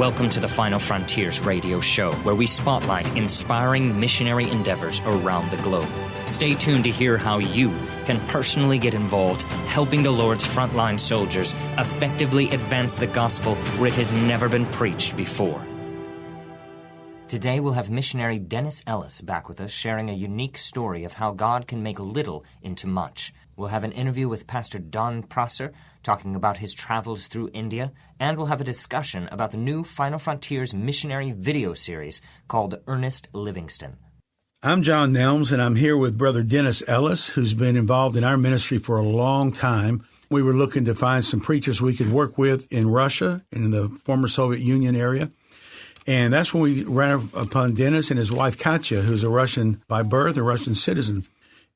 Welcome to the Final Frontiers radio show, where we spotlight inspiring missionary endeavors around the globe. Stay tuned to hear how you can personally get involved, helping the Lord's frontline soldiers effectively advance the gospel where it has never been preached before. Today we'll have missionary Dennis Ellis back with us, sharing a unique story of how God can make little into much. We'll have an interview with Pastor Don Prosser, talking about his travels through India, and we'll have a discussion about the new Final Frontiers missionary video series called Ernest Livingston. I'm John Nelms, and I'm here with Brother Dennis Ellis, who's been involved in our ministry for a long time. We were looking to find some preachers we could work with in Russia and in the former Soviet Union area. And that's when we ran upon Dennis and his wife, Katya, who's a Russian by birth, a Russian citizen.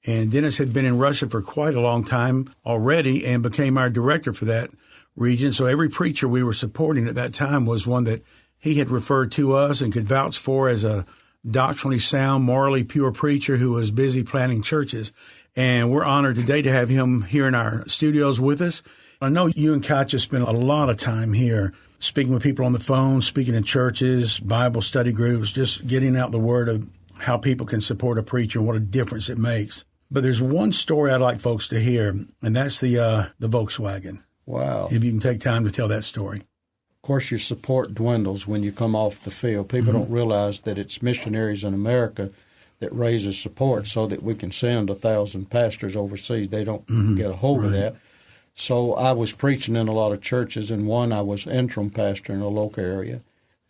And Dennis had been in Russia for quite a long time already and became our director for that region. So every preacher we were supporting at that time was one that he had referred to us and could vouch for as a doctrinally sound, morally pure preacher who was busy planting churches. And we're honored today to have him here in our studios with us. I know you and Katya spend a lot of time here speaking with people on the phone, speaking in churches, Bible study groups, just getting out the word of how people can support a preacher and what a difference it makes. But there's one story I'd like folks to hear, and that's the Volkswagen. Wow. If you can take time to tell that story. Of course, your support dwindles when you come off the field. People don't realize that it's missionaries in America that raises support so that we can send 1,000 pastors overseas. They don't get a hold of that. So I was preaching in a lot of churches, and one I was interim pastor in a local area,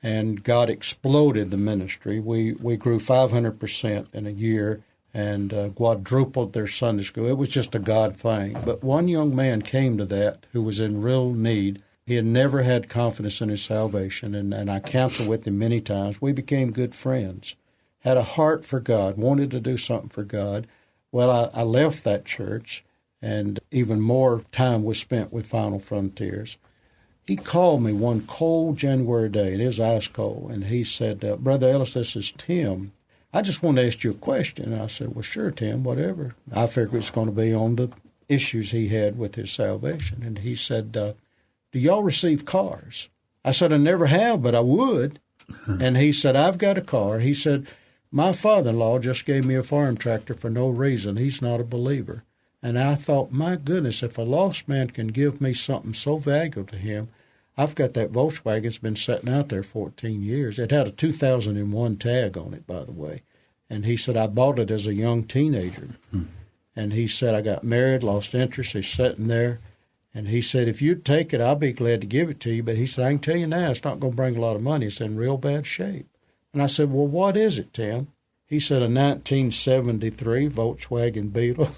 and God exploded the ministry. We grew 500% in a year and quadrupled their Sunday school. It was just a God thing. But one young man came to that who was in real need. He had never had confidence in his salvation, and I counseled with him many times. We became good friends, had a heart for God, wanted to do something for God. Well, I left that church, and even more time was spent with Final Frontiers. He called me one cold January day, and it was ice cold, and he said, Brother Ellis, this is Tim. I just want to ask you a question. And I said, well, sure, Tim, whatever. I figured it's going to be on the issues he had with his salvation. And he said, do y'all receive cars? I said, I never have, but I would. And he said, I've got a car. He said, my father-in-law just gave me a farm tractor for no reason. He's not a believer. And I thought, my goodness, if a lost man can give me something so valuable to him, I've got that Volkswagen. It's been sitting out there 14 years. It had a 2001 tag on it, by the way. And he said, I bought it as a young teenager. And he said, I got married, lost interest. He's sitting there. And he said, if you'd take it, I'll be glad to give it to you. But he said, I can tell you now, it's not going to bring a lot of money. It's in real bad shape. And I said, well, what is it, Tim? He said, a 1973 Volkswagen Beetle.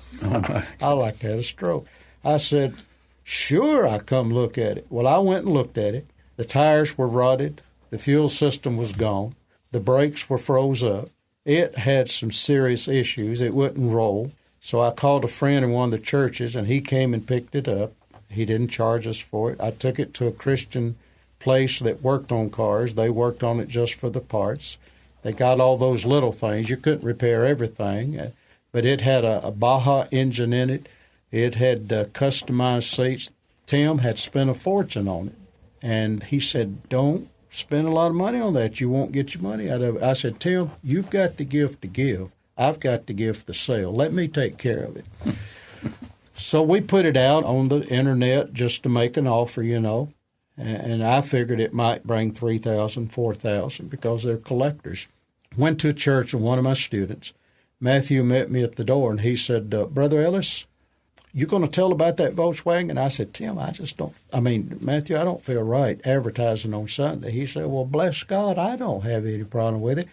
I like to have a stroke. I said, sure, I come look at it. Well, I went and looked at it. The tires were rotted. The fuel system was gone. The brakes were froze up. It had some serious issues. It wouldn't roll. So I called a friend in one of the churches, and he came and picked it up. He didn't charge us for it. I took it to a Christian place that worked on cars. They worked on it just for the parts. They got all those little things. You couldn't repair everything, but it had a Baja engine in it. It had customized seats. Tim had spent a fortune on it. And he said, don't spend a lot of money on that. You won't get your money out of it. I said, Tim, you've got the gift to give. I've got the gift to sell. Let me take care of it. So we put it out on the internet just to make an offer, and I figured it might bring $3,000, $4,000 because they're collectors. Went to a church with one of my students. Matthew met me at the door, and he said, Brother Ellis, you going to tell about that Volkswagen? And I said, Tim, Matthew, I don't feel right advertising on Sunday. He said, well, bless God, I don't have any problem with it.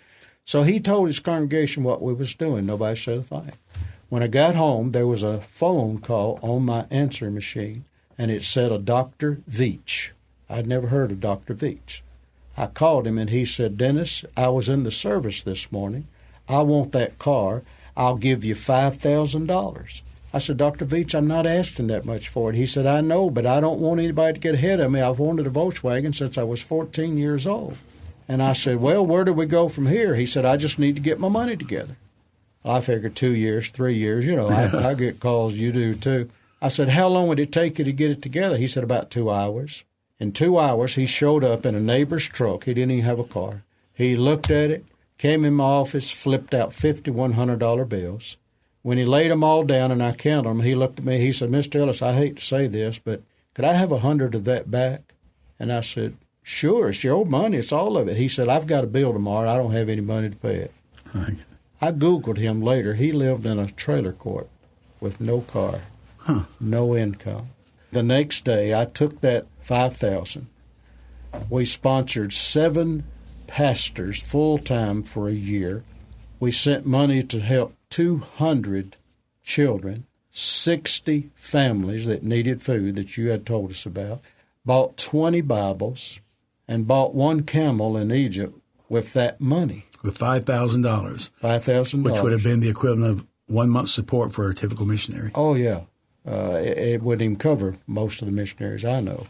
So he told his congregation what we was doing. Nobody said a thing. When I got home, there was a phone call on my answer machine, and it said a Dr. Veach. I'd never heard of Dr. Veach. I called him, and he said, Dennis, I was in the service this morning. I want that car. I'll give you $5,000. I said, Dr. Veach, I'm not asking that much for it. He said, I know, but I don't want anybody to get ahead of me. I've wanted a Volkswagen since I was 14 years old. And I said, well, where do we go from here? He said, I just need to get my money together. I figured 2 years, 3 years. I get calls, you do too. I said, how long would it take you to get it together? He said, about 2 hours. In 2 hours, he showed up in a neighbor's truck. He didn't even have a car. He looked at it, came in my office, flipped out $5,100 bills. When he laid them all down and I counted them, he looked at me. He said, Mr. Ellis, I hate to say this, but could I have 100 of that back? And I said, sure, it's your money. It's all of it. He said, I've got a bill tomorrow. I don't have any money to pay it. I Googled him later. He lived in a trailer court with no car, no income. The next day, I took that $5,000. We sponsored 7 pastors full-time for a year. We sent money to help 200 children, 60 families that needed food that you had told us about, bought 20 Bibles, and bought 1 camel in Egypt with that money. With $5,000. $5,000. Which would have been the equivalent of 1 month's support for a typical missionary. Oh, yeah. It wouldn't even cover most of the missionaries I know.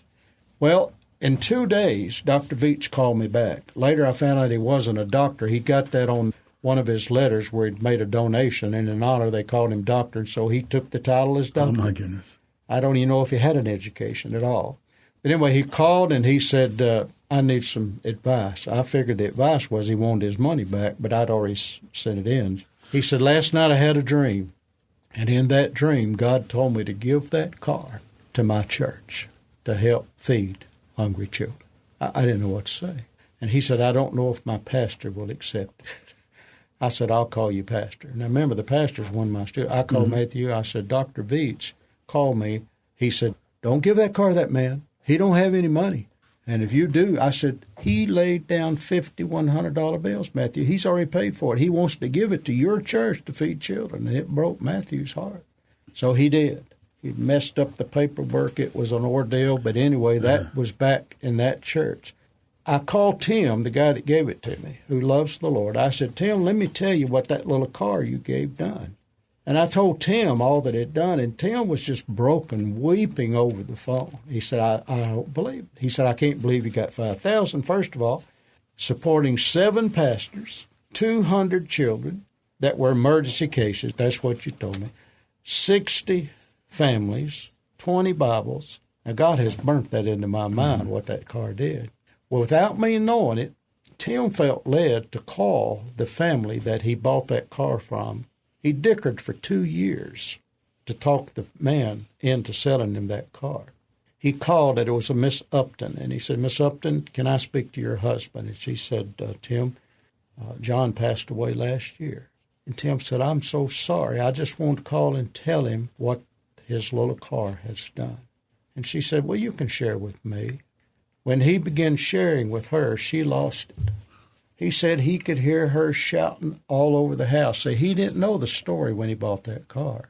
Well, in 2 days, Dr. Veach called me back. Later, I found out he wasn't a doctor. He got that on one of his letters where he'd made a donation, and in honor, they called him doctor, and so he took the title as doctor. Oh, my goodness. I don't even know if he had an education at all. But anyway, he called, and he said, I need some advice. I figured the advice was he wanted his money back, but I'd already sent it in. He said, last night I had a dream, and in that dream, God told me to give that car to my church to help feed hungry children. I didn't know what to say. And he said, I don't know if my pastor will accept it. I said, I'll call you pastor. Now, remember, the pastor's one of my students. I called Matthew. I said, Dr. Veach called me. He said, don't give that car to that man. He don't have any money. And if you do, I said, he laid down $5,100 bills, Matthew. He's already paid for it. He wants to give it to your church to feed children. And it broke Matthew's heart. So he did. He messed up the paperwork. It was an ordeal. But anyway, that was back in that church. I called Tim, the guy that gave it to me, who loves the Lord. I said, Tim, let me tell you what that little car you gave done. And I told Tim all that it had done, and Tim was just broken, weeping over the phone. He said, I don't believe it. He said, I can't believe you got $5,000, first of all, supporting 7 pastors, 200 children that were emergency cases. That's what you told me. 60 families, 20 Bibles. Now, God has burnt that into my mind, what that car did. Well, without me knowing it, Tim felt led to call the family that he bought that car from. He dickered for 2 years to talk the man into selling him that car. He called it. It was a Miss Upton, and he said, Miss Upton, can I speak to your husband? And she said, Tim, John passed away last year. And Tim said, I'm so sorry. I just want to call and tell him what his little car has done. And she said, well, you can share with me. When he began sharing with her, she lost it. He said he could hear her shouting all over the house. So he didn't know the story when he bought that car.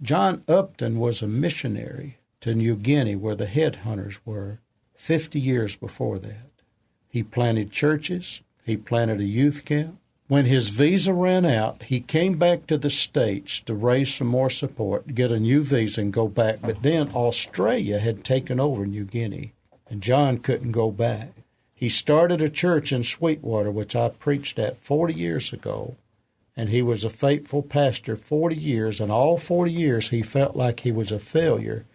John Upton was a missionary to New Guinea, where the headhunters were, 50 years before that. He planted churches. He planted a youth camp. When his visa ran out, he came back to the States to raise some more support, get a new visa and go back. But then Australia had taken over New Guinea, and John couldn't go back. He started a church in Sweetwater, which I preached at 40 years ago, and he was a faithful pastor 40 years, and all 40 years he felt like he was a failure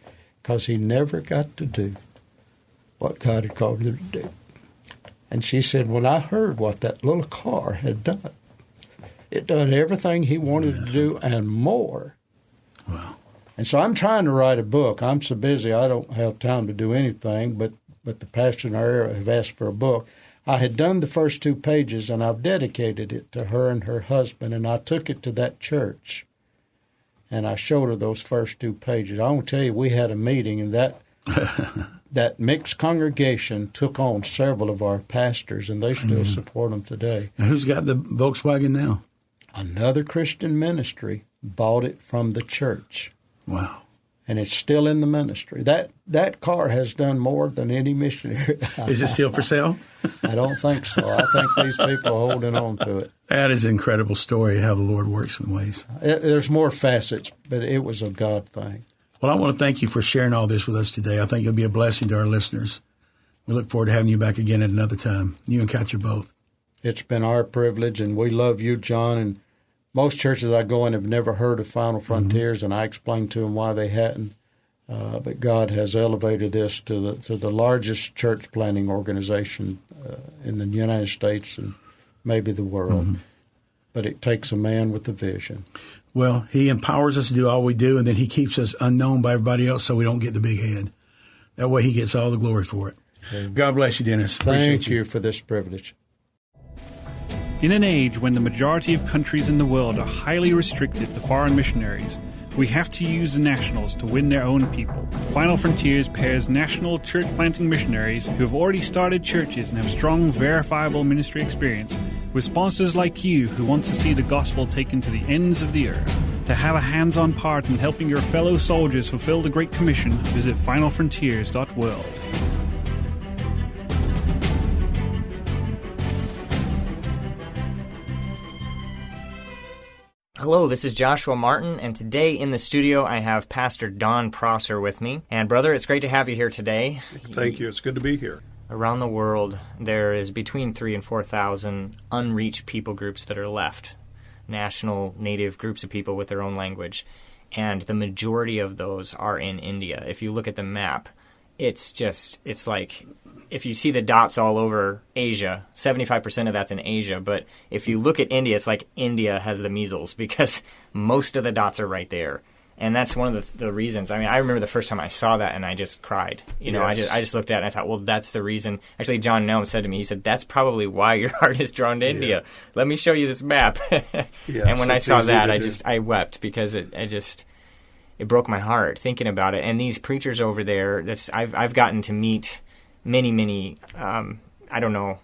because he never got to do what God had called him to do. And she said, when I heard what that little car had done, it done everything he wanted to do and more. Wow. And so I'm trying to write a book. I'm so busy I don't have time to do anything, but the pastor in our area have asked for a book. I had done the first 2 pages, and I've dedicated it to her and her husband, and I took it to that church, and I showed her those first 2 pages. I want to tell you, we had a meeting, and that mixed congregation took on several of our pastors, and they still support them today. Now, who's got the Volkswagen now? Another Christian ministry bought it from the church. Wow. And it's still in the ministry. That car has done more than any missionary. Is it still for sale? I don't think so. I think these people are holding on to it. That is an incredible story, how the Lord works in ways. There's more facets, but it was a God thing. Well, I want to thank you for sharing all this with us today. I think it'll be a blessing to our listeners. We look forward to having you back again at another time. You and Katja both. It's been our privilege, and we love you, John. And most churches I go in have never heard of Final Frontiers, and I explained to them why they hadn't. But God has elevated this to the largest church planting organization in the United States and maybe the world. Mm-hmm. But it takes a man with a vision. Well, he empowers us to do all we do, and then he keeps us unknown by everybody else so we don't get the big head. That way he gets all the glory for it. Okay. God bless you, Dennis. Thank you for this privilege. In an age when the majority of countries in the world are highly restricted to foreign missionaries, we have to use the nationals to win their own people. Final Frontiers pairs national church planting missionaries who have already started churches and have strong, verifiable ministry experience with sponsors like you who want to see the gospel taken to the ends of the earth. To have a hands-on part in helping your fellow soldiers fulfill the Great Commission, visit finalfrontiers.world. Hello, this is Joshua Martin, and today in the studio I have Pastor Don Prosser with me. And brother, it's great to have you here today. Thank you. It's good to be here. Around the world, there is between 3,000 and 4,000 unreached people groups that are left, national native groups of people with their own language, and the majority of those are in India. If you look at the map, it's like if you see the dots all over Asia, 75% of that's in Asia. But if you look at India, it's like India has the measles because most of the dots are right there. And that's one of the reasons. I mean, I remember the first time I saw that and I just cried. You know, yes. I just looked at it and I thought, well, that's the reason. Actually, John Nelm said to me, he said, that's probably why your heart is drawn to India. Let me show you this map. Yes, and when I saw that, I wept because it broke my heart thinking about it. And these preachers over there, I've gotten to meet many, I don't know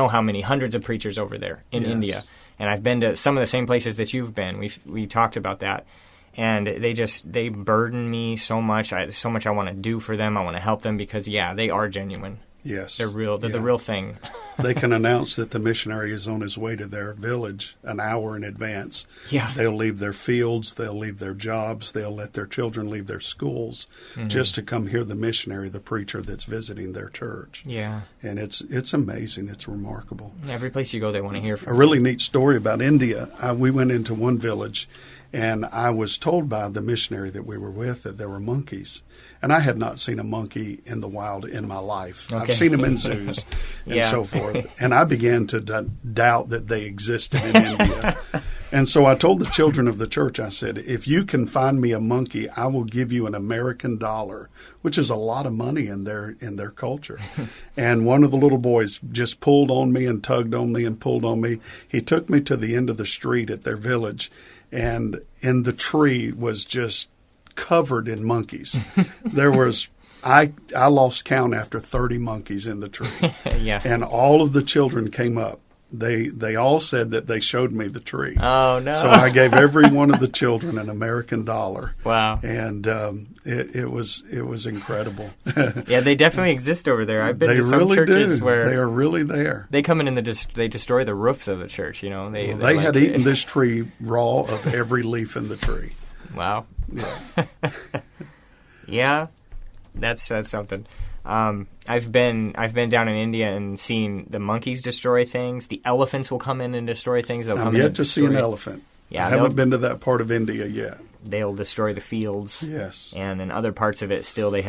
how many, hundreds of preachers over there in India. And I've been to some of the same places that you've been. We talked about that. And they burden me so much. There's so much I want to do for them. I want to help them because, they are genuine. Yes. They're real. They're the real thing. They can announce that the missionary is on his way to their village an hour in advance. Yeah. They'll leave their fields. They'll leave their jobs. They'll let their children leave their schools just to come hear the missionary, the preacher that's visiting their church. Yeah. And it's amazing. It's remarkable. Every place you go, they want to hear from you. A really neat story about India. We went into one village, and I was told by the missionary that we were with that there were monkeys. And I had not seen a monkey in the wild in my life. Okay. I've seen them in zoos and so forth. And I began to doubt that they existed in India. And so I told the children of the church, I said, if you can find me a monkey, I will give you an American dollar, which is a lot of money in their culture. And one of the little boys just pulled on me and tugged on me and pulled on me. He took me to the end of the street at their village, and in the tree was just covered in monkeys. There was, I lost count after 30 monkeys in the tree. Yeah. And all of the children came up. They all said that they showed me the tree. Oh, no. So I gave every one of the children an American dollar. Wow. And it was incredible. Yeah, they definitely exist over there. I've been to some really churches do. where they are really there. they come in and they destroy the roofs of the church, you know. They had eaten this tree raw of every leaf in the tree. Wow. Yeah. Yeah, that's something. I've been down in India and seen the monkeys destroy things. The elephants will come in and destroy things. I'm yet to see an elephant. Yeah, I haven't been to that part of India yet. They'll destroy the fields. Yes. And in other parts of it, still the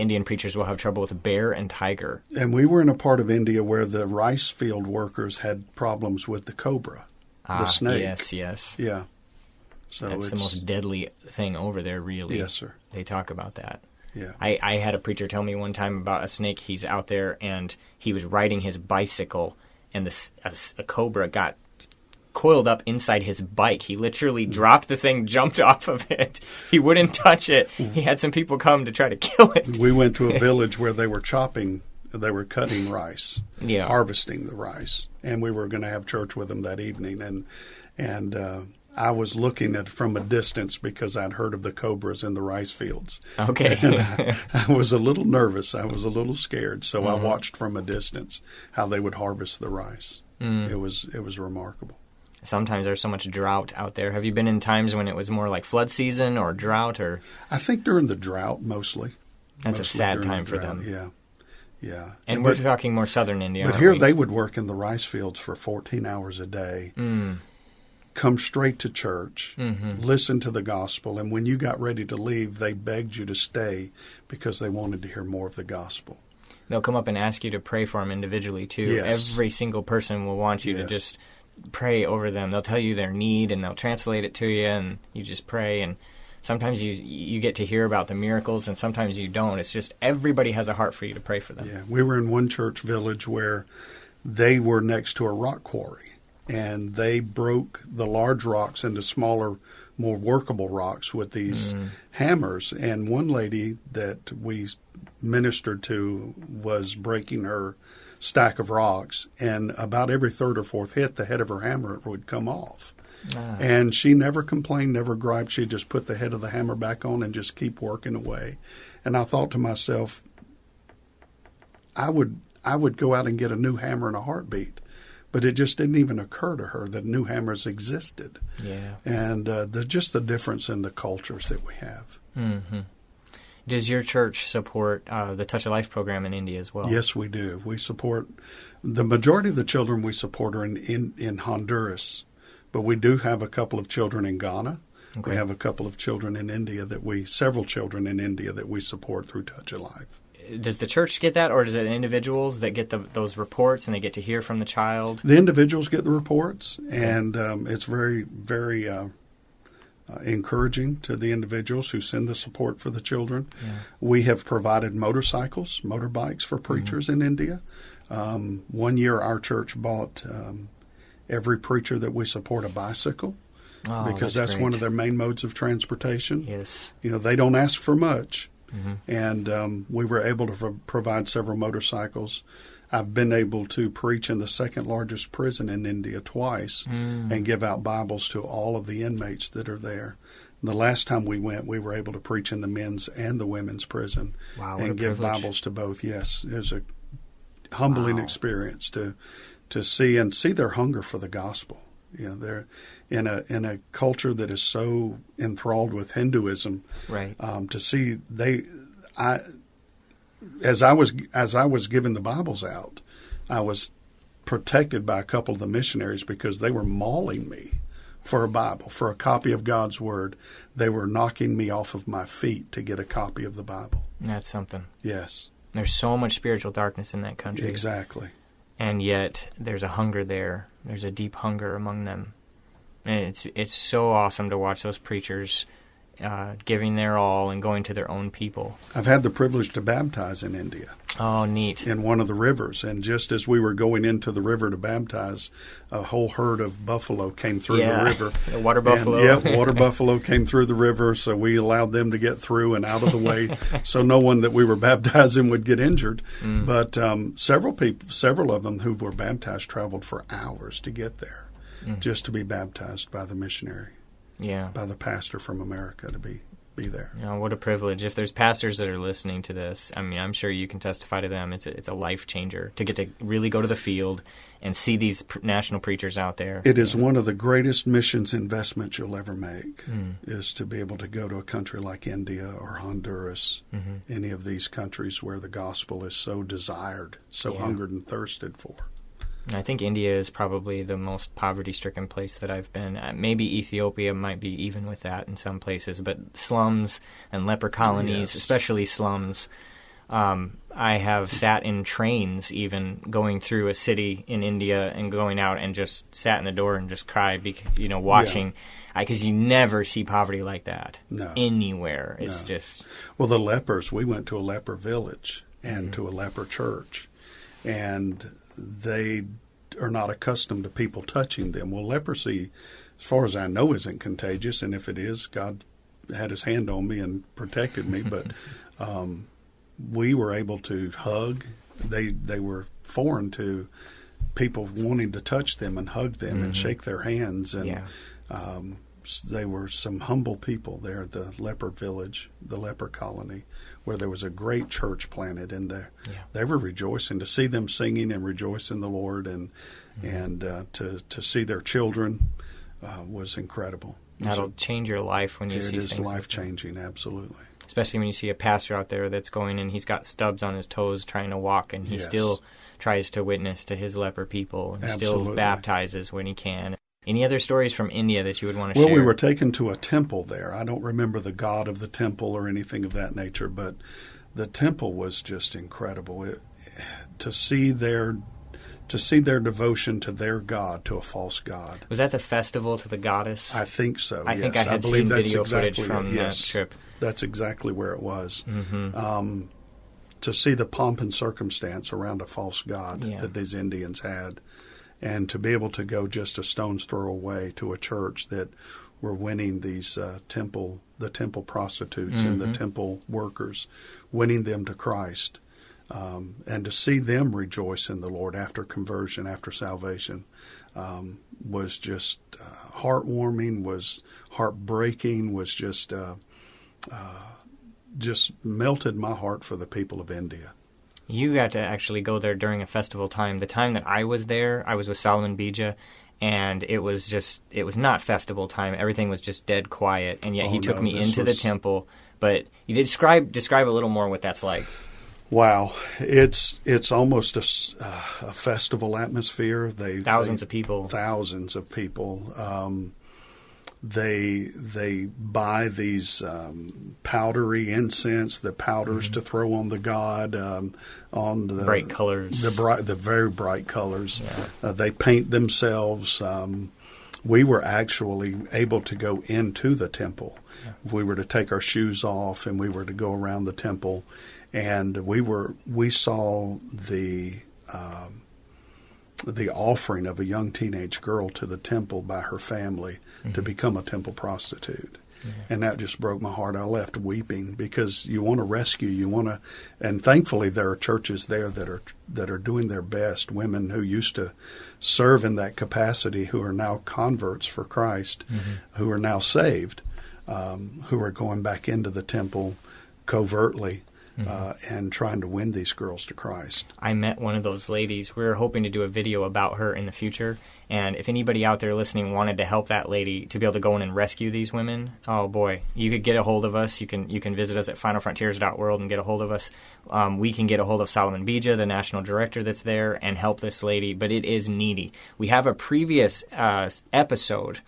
Indian preachers will have trouble with bear and tiger. And we were in a part of India where the rice field workers had problems with the cobra, the snake. Yes. Yeah. So that's the most deadly thing over there, really. Yes, sir. They talk about that. Yeah. I had a preacher tell me one time about a snake. He's out there, and he was riding his bicycle, and a cobra got coiled up inside his bike. He literally dropped the thing, jumped off of it. He wouldn't touch it. He had some people come to try to kill it. We went to a village where they were cutting rice, harvesting the rice, and we were going to have church with them that evening, and I was looking at from a distance because I'd heard of the cobras in the rice fields. Okay. And I was a little nervous. I was a little scared. So I watched from a distance how they would harvest the rice. It was remarkable. Sometimes there's so much drought out there. Have you been in times when it was more like flood season or drought? Or I think during the drought mostly. That's a sad time for them. Yeah. And we're talking more southern India. But here they would work in the rice fields for 14 hours a day. come straight to church, listen to the gospel, and when you got ready to leave, they begged you to stay because they wanted to hear more of the gospel. They'll come up and ask you to pray for them individually, too. Yes. Every single person will want you to just pray over them. They'll tell you their need, and they'll translate it to you, and you just pray. And sometimes you get to hear about the miracles, and sometimes you don't. It's just everybody has a heart for you to pray for them. Yeah, we were in one church village where they were next to a rock quarry, and they broke the large rocks into smaller, more workable rocks with these hammers. And one lady that we ministered to was breaking her stack of rocks, and about every third or fourth hit, the head of her hammer would come off. And she never complained, never griped. She just put the head of the hammer back on and just keep working away. And I thought to myself, I would go out and get a new hammer in a heartbeat. But it just didn't even occur to her that new hammers existed. Yeah. And just the difference in the cultures that we have. Mm-hmm. Does your church support the Touch of Life program in India as well? Yes, we do. We support the majority of the children we support are in Honduras, but we do have a couple of children in Ghana. Okay. We have a couple of children in India several children in India that we support through Touch of Life. Does the church get that, or is it individuals that get those reports and they get to hear from the child? The individuals get the reports, and it's very, very encouraging to the individuals who send the support for the children. Yeah. We have provided motorbikes for preachers in India. 1 year our church bought every preacher that we support a bicycle because that's one of their main modes of transportation. Yes. They don't ask for much. And we were able to provide several motorcycles. I've been able to preach in the second largest prison in India twice and give out Bibles to all of the inmates that are there. And the last time we went, we were able to preach in the men's and the women's prison and give Bibles to both. Yes, it was a humbling experience to see their hunger for the gospel. They're in a culture that is so enthralled with Hinduism. Right. To see as I was giving the Bibles out, I was protected by a couple of the missionaries because they were mauling me for a Bible, for a copy of God's Word. They were knocking me off of my feet to get a copy of the Bible. That's something. Yes. There's so much spiritual darkness in that country. Exactly. And yet there's a hunger there. There's a deep hunger among them. And it's so awesome to watch those preachers giving their all and going to their own people. I've had the privilege to baptize in India. Oh, neat. In one of the rivers. And just as we were going into the river to baptize, a whole herd of buffalo came through the river. The water buffalo. Water buffalo came through the river, so we allowed them to get through and out of the way so no one that we were baptizing would get injured. But several of them who were baptized traveled for hours to get there just to be baptized by the missionary. Yeah. By the pastor from America to be there. What a privilege. If there's pastors that are listening to this, I mean, I'm sure you can testify to them. It's a life changer to get to really go to the field and see these national preachers out there. It is one of the greatest missions investments you'll ever make is to be able to go to a country like India or Honduras, any of these countries where the gospel is so desired, so hungered and thirsted for. I think India is probably the most poverty-stricken place that I've been. Maybe Ethiopia might be even with that in some places, but slums and leper colonies, especially slums. I have sat in trains even going through a city in India and going out and just sat in the door and just cried, watching. Because you never see poverty like that anywhere. It's just... Well, the lepers, we went to a leper village and to a leper church, and they are not accustomed to people touching them. Well, leprosy, as far as I know, isn't contagious, and if it is, God had his hand on me and protected me, but we were able to hug. They were foreign to people wanting to touch them and hug them and shake their hands, and they were some humble people there at the leper village, the leper colony, where there was a great church planted, and they were rejoicing to see them singing and rejoice in the Lord, and to see their children was incredible. That'll change your life when you see things. It is life-changing, absolutely. Especially when you see a pastor out there that's going and he's got stubs on his toes trying to walk, and he still tries to witness to his leper people, and still baptizes when he can. Any other stories from India that you would want to share? Well, we were taken to a temple there. I don't remember the god of the temple or anything of that nature, but the temple was just incredible. To see their devotion to their god, to a false god. Was that the festival to the goddess? I think so. I think I had seen video footage from that trip. That's exactly where it was. Mm-hmm. To see the pomp and circumstance around a false god that these Indians had, and to be able to go just a stone's throw away to a church that were winning these the temple prostitutes and the temple workers, winning them to Christ, and to see them rejoice in the Lord after conversion, after salvation, was just heartwarming, was heartbreaking, was just melted my heart for the people of India. You got to actually go there during a festival time. The time that I was there, I was with Solomon Bija, and it was not festival time. Everything was just dead quiet, and yet he took me into the temple. But you describe a little more what that's like. Wow, it's almost a festival atmosphere. Thousands of people. They buy these powdery incense, the powders to throw on the god, on the bright colors, the very bright colors. Yeah. They paint themselves. We were actually able to go into the temple. Yeah. We were to take our shoes off, and we were to go around the temple, and we saw the offering of a young teenage girl to the temple by her family to become a temple prostitute. Yeah. And that just broke my heart. I left weeping because you want to rescue, and thankfully there are churches there that are doing their best, women who used to serve in that capacity who are now converts for Christ, who are now saved, who are going back into the temple covertly. And trying to win these girls to Christ. I met one of those ladies. We were hoping to do a video about her in the future, and if anybody out there listening wanted to help that lady to be able to go in and rescue these women, oh boy, you could get a hold of us. You can visit us at finalfrontiers.world and get a hold of us. We can get a hold of Solomon Bija, the national director that's there, and help this lady, but it is needy. We have a previous episode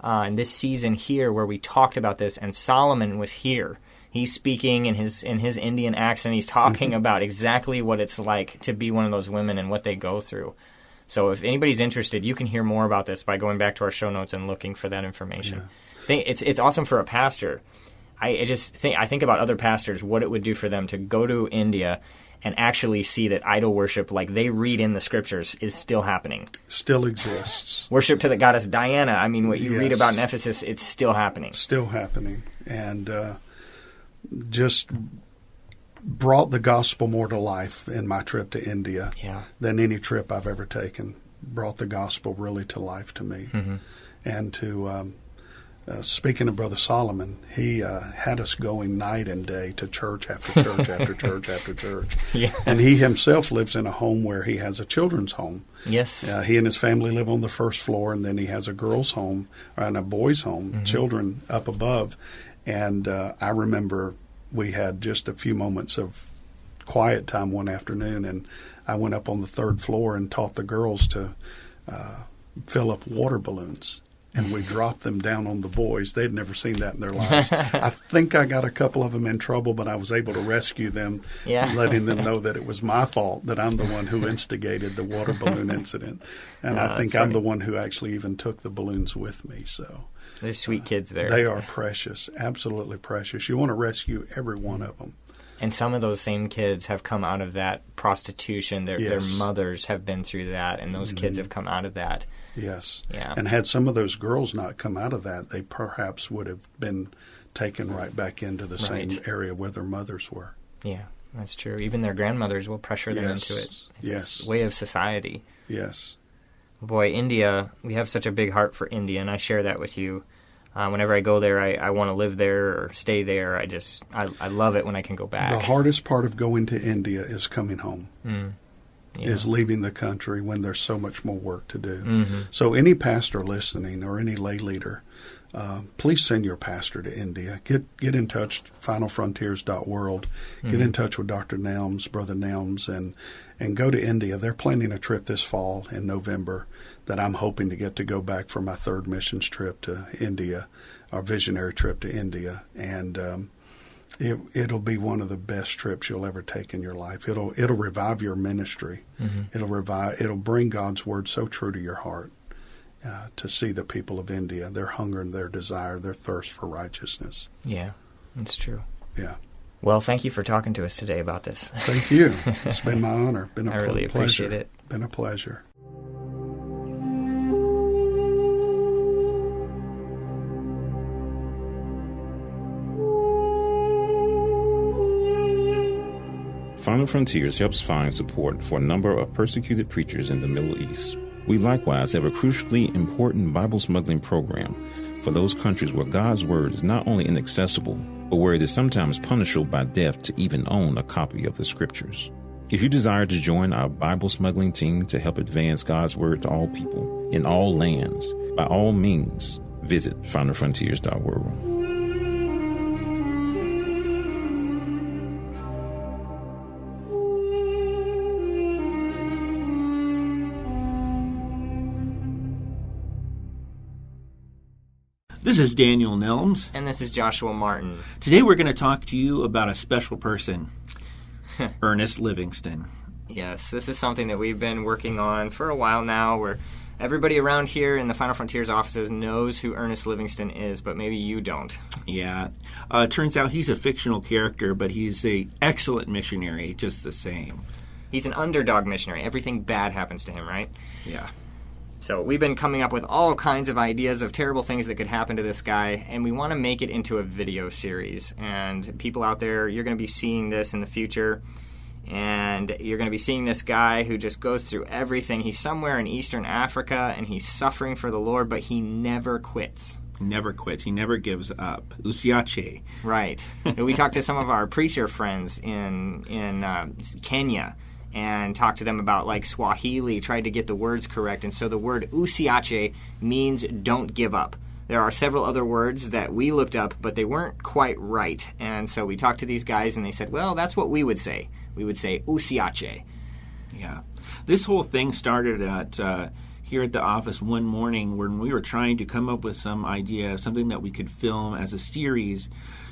in this season here where we talked about this, and Solomon was here. He's speaking in his Indian accent. He's talking about exactly what it's like to be one of those women and what they go through. So if anybody's interested, you can hear more about this by going back to our show notes and looking for that information. Yeah. It's awesome for a pastor. I think about other pastors, what it would do for them to go to India and actually see that idol worship, like they read in the scriptures, is still happening. Still exists. Worship to the goddess Diana. I mean, what you read about in Ephesus, it's still happening. Still happening. And just brought the gospel more to life in my trip to India than any trip I've ever taken. Brought the gospel really to life to me. And to speaking of Brother Solomon, he had us going night and day to church after church after church after church. Yeah. And he himself lives in a home where he has a children's home. Yes. He and his family live on the first floor, and then he has a girls' home and a boys' home, children up above. And I remember we had just a few moments of quiet time one afternoon, and I went up on the third floor and taught the girls to fill up water balloons. And we dropped them down on the boys. They'd never seen that in their lives. I think I got a couple of them in trouble, but I was able to rescue them, letting them know that it was my fault, that I'm the one who instigated the water balloon incident. And I think I'm the one who actually even took the balloons with me. So there's sweet kids there. They are precious, absolutely precious. You want to rescue every one of them. And some of those same kids have come out of that prostitution. Their mothers have been through that, and those kids have come out of that. Yes. Yeah. And had some of those girls not come out of that, they perhaps would have been taken right back into the same area where their mothers were. Yeah, that's true. Even their grandmothers will pressure them into it. It's a way of society. Yes. Boy, India, we have such a big heart for India, and I share that with you. Whenever I go there, I want to live there or stay there. I love it when I can go back. The hardest part of going to India is coming home, is leaving the country when there's so much more work to do. So any pastor listening or any lay leader, please send your pastor to India. Get in touch, finalfrontiers.world. Get in touch with Dr. Nelms, Brother Nelms, and go to India. They're planning a trip this fall in November that I'm hoping to get to go back for my third missions trip to India, our visionary trip to India. And it'll be one of the best trips you'll ever take in your life. It'll revive your ministry. It'll bring God's word so true to your heart. To see the people of India, their hunger and their desire, their thirst for righteousness. Yeah, it's true. Yeah. Well, thank you for talking to us today about this. Thank you. It's been my honor. Been a I really pleasure. appreciate it. Been a pleasure. Final Frontiers helps find support for a number of persecuted preachers in the Middle East. We likewise have a crucially important Bible smuggling program for those countries where God's Word is not only inaccessible, but where it is sometimes punishable by death to even own a copy of the Scriptures. If you desire to join our Bible smuggling team to help advance God's Word to all people in all lands, by all means, visit finalfrontiers.world. This is Daniel Nelms. And this is Joshua Martin. Today we're going to talk to you about a special person, Ernest Livingston. Yes, this is something that we've been working on for a while now, where everybody around here in the Final Frontiers offices knows who Ernest Livingston is, but maybe you don't. Yeah. Turns out he's a fictional character, but he's an excellent missionary just the same. He's an underdog missionary. Everything bad happens to him, right? Yeah. So we've been coming up with all kinds of ideas of terrible things that could happen to this guy, and we want to make it into a video series. And people out there, you're going to be seeing this in the future, and you're going to be seeing this guy who just goes through everything. He's somewhere in Eastern Africa, and he's suffering for the Lord, but he never quits. Never quits. He never gives up. Usiache. Right. We talked to some of our preacher friends in Kenya, and talked to them about, like, Swahili, tried to get the words correct. And so the word usiache means don't give up. There are several other words that we looked up, but they weren't quite right. And so we talked to these guys, and they said, well, that's what we would say. We would say usiache. Yeah. This whole thing started at here at the office one morning when we were trying to come up with some idea of something that we could film as a series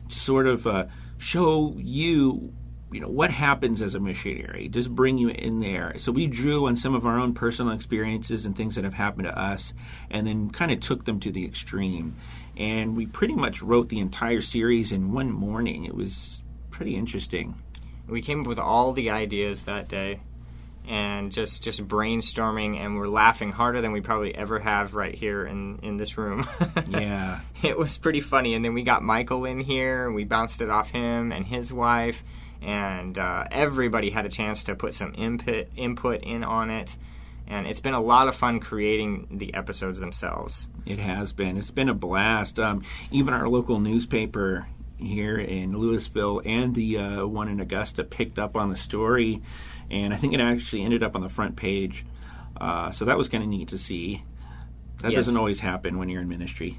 to sort of show you what happens as a missionary, just bring you in there. So we drew on some of our own personal experiences and things that have happened to us, and then kind of took them to the extreme. And we pretty much wrote the entire series in one morning. It was pretty interesting. We came up with all the ideas that day, and just brainstorming, and we're laughing harder than we probably ever have right here in this room. Yeah. It was pretty funny. And then we got Michael in here, and we bounced it off him and his wife, and everybody had a chance to put some input in on it. And it's been a lot of fun creating the episodes themselves. It has been. It's been a blast. Even our local newspaper here in Louisville and the one in Augusta picked up on the story, and I think it actually ended up on the front page. So that was kind of neat to see. That doesn't always happen when you're in ministry.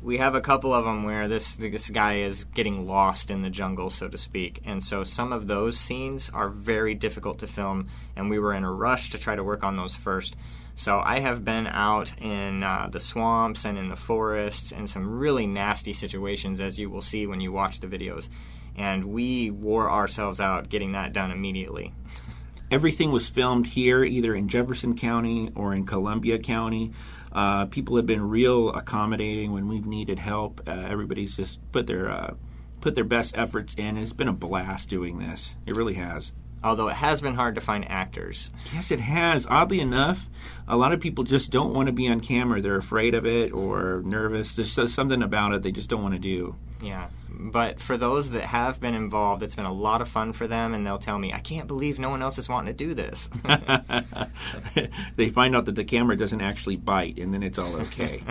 We have a couple of them where this guy is getting lost in the jungle, so to speak. And so some of those scenes are very difficult to film, and we were in a rush to try to work on those first. So I have been out in the swamps and in the forests in some really nasty situations, as you will see when you watch the videos. And we wore ourselves out getting that done immediately. Everything was filmed here, either in Jefferson County or in Columbia County. People have been real accommodating when we've needed help. Everybody's just put their best efforts in. It's been a blast doing this. It really has. Although it has been hard to find actors. Yes, it has. Oddly enough, a lot of people just don't want to be on camera. They're afraid of it or nervous. There's something about it they just don't want to do. Yeah. But for those that have been involved, it's been a lot of fun for them, and they'll tell me, I can't believe no one else is wanting to do this. They find out that the camera doesn't actually bite, and then it's all okay.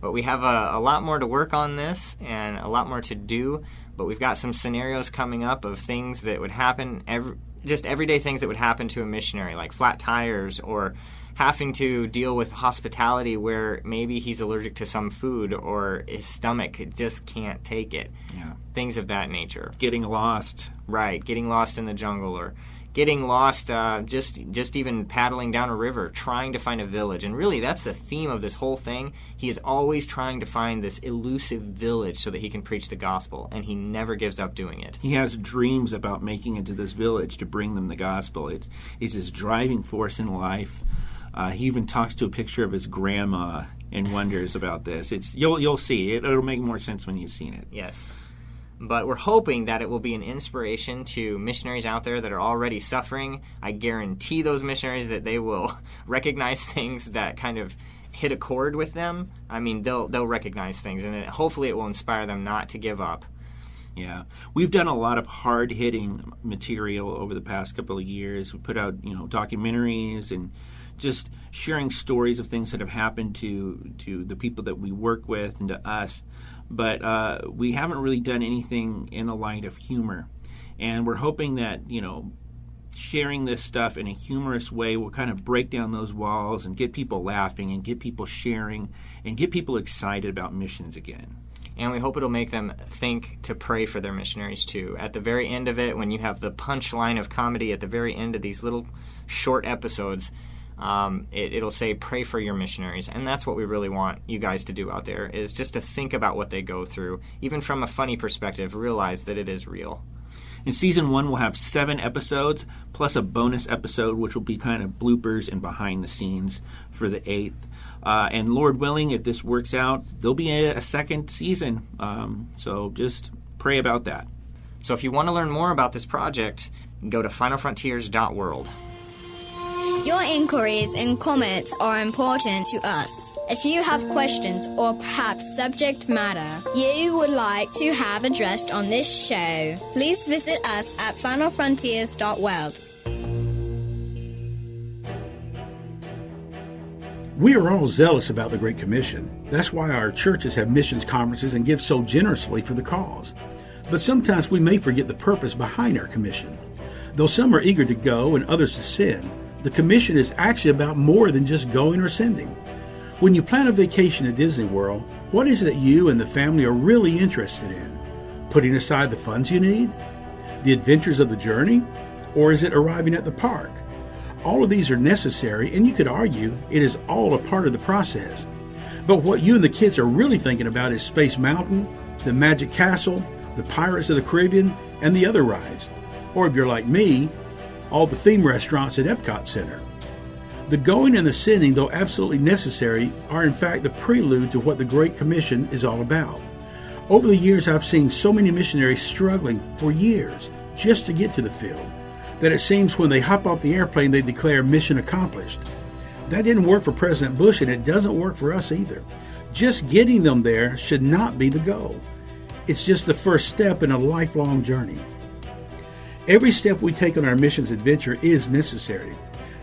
But we have a lot more to work on this and a lot more to do, but we've got some scenarios coming up of things that would happen, just everyday things that would happen to a missionary, like flat tires or having to deal with hospitality where maybe he's allergic to some food or his stomach just can't take it. Yeah. Things of that nature. Getting lost. Right, getting lost in the jungle, or getting lost just even paddling down a river, trying to find a village. And really, that's the theme of this whole thing. He is always trying to find this elusive village so that he can preach the gospel, and he never gives up doing it. He has dreams about making it to this village to bring them the gospel. It's his driving force in life. He even talks to a picture of his grandma and wonders about this. You'll see. It'll make more sense when you've seen it. Yes. But we're hoping that it will be an inspiration to missionaries out there that are already suffering. I guarantee those missionaries that they will recognize things that kind of hit a chord with them. I mean, they'll recognize things, and hopefully it will inspire them not to give up. Yeah. We've done a lot of hard-hitting material over the past couple of years. We put out, documentaries and just sharing stories of things that have happened to the people that we work with and to us. But we haven't really done anything in the light of humor. And we're hoping that, sharing this stuff in a humorous way will kind of break down those walls and get people laughing and get people sharing and get people excited about missions again. And we hope it'll make them think to pray for their missionaries, too. At the very end of it, when you have the punchline of comedy at the very end of these little short episodes, it'll say, pray for your missionaries. And that's what we really want you guys to do out there, is just to think about what they go through. Even from a funny perspective, realize that it is real. In Season 1, we'll have 7 episodes, plus a bonus episode, which will be kind of bloopers and behind the scenes for the 8th. And Lord willing, if this works out, there'll be a second season. So just pray about that. So if you want to learn more about this project, go to finalfrontiers.world. Your inquiries and comments are important to us. If you have questions or perhaps subject matter you would like to have addressed on this show, please visit us at finalfrontiers.world. We are all zealous about the Great Commission. That's why our churches have missions conferences and give so generously for the cause. But sometimes we may forget the purpose behind our commission. Though some are eager to go and others to send, the commission is actually about more than just going or sending. When you plan a vacation at Disney World, what is it that you and the family are really interested in? Putting aside the funds you need? The adventures of the journey? Or is it arriving at the park? All of these are necessary, and you could argue it is all a part of the process. But what you and the kids are really thinking about is Space Mountain, the Magic Castle, the Pirates of the Caribbean, and the other rides. Or if you're like me, all the theme restaurants at Epcot Center. The going and the sending, though absolutely necessary, are in fact the prelude to what the Great Commission is all about. Over the years, I've seen so many missionaries struggling for years just to get to the field, that it seems when they hop off the airplane, they declare mission accomplished. That didn't work for President Bush, and it doesn't work for us either. Just getting them there should not be the goal. It's just the first step in a lifelong journey. Every step we take on our missions adventure is necessary.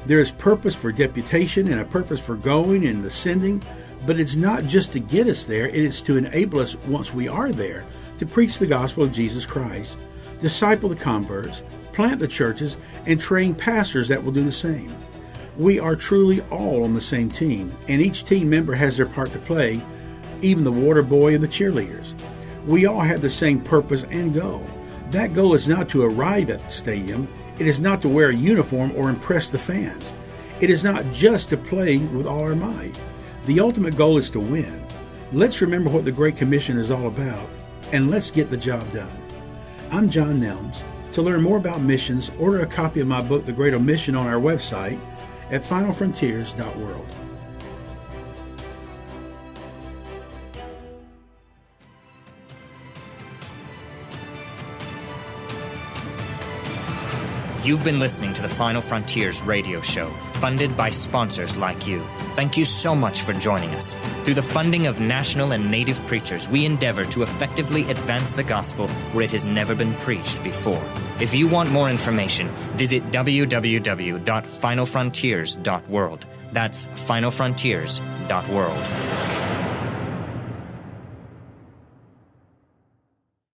There is purpose for deputation and a purpose for going and the sending, but it's not just to get us there, it is to enable us, once we are there, to preach the gospel of Jesus Christ, disciple the converts, plant the churches, and train pastors that will do the same. We are truly all on the same team, and each team member has their part to play, even the water boy and the cheerleaders. We all have the same purpose and goal. That goal is not to arrive at the stadium. It is not to wear a uniform or impress the fans. It is not just to play with all our might. The ultimate goal is to win. Let's remember what the Great Commission is all about, and let's get the job done. I'm John Nelms. To learn more about missions, order a copy of my book, The Great Omission, on our website at finalfrontiers.world. You've been listening to the Final Frontiers radio show, funded by sponsors like you. Thank you so much for joining us. Through the funding of national and native preachers, we endeavor to effectively advance the gospel where it has never been preached before. If you want more information, visit www.finalfrontiers.world. That's finalfrontiers.world.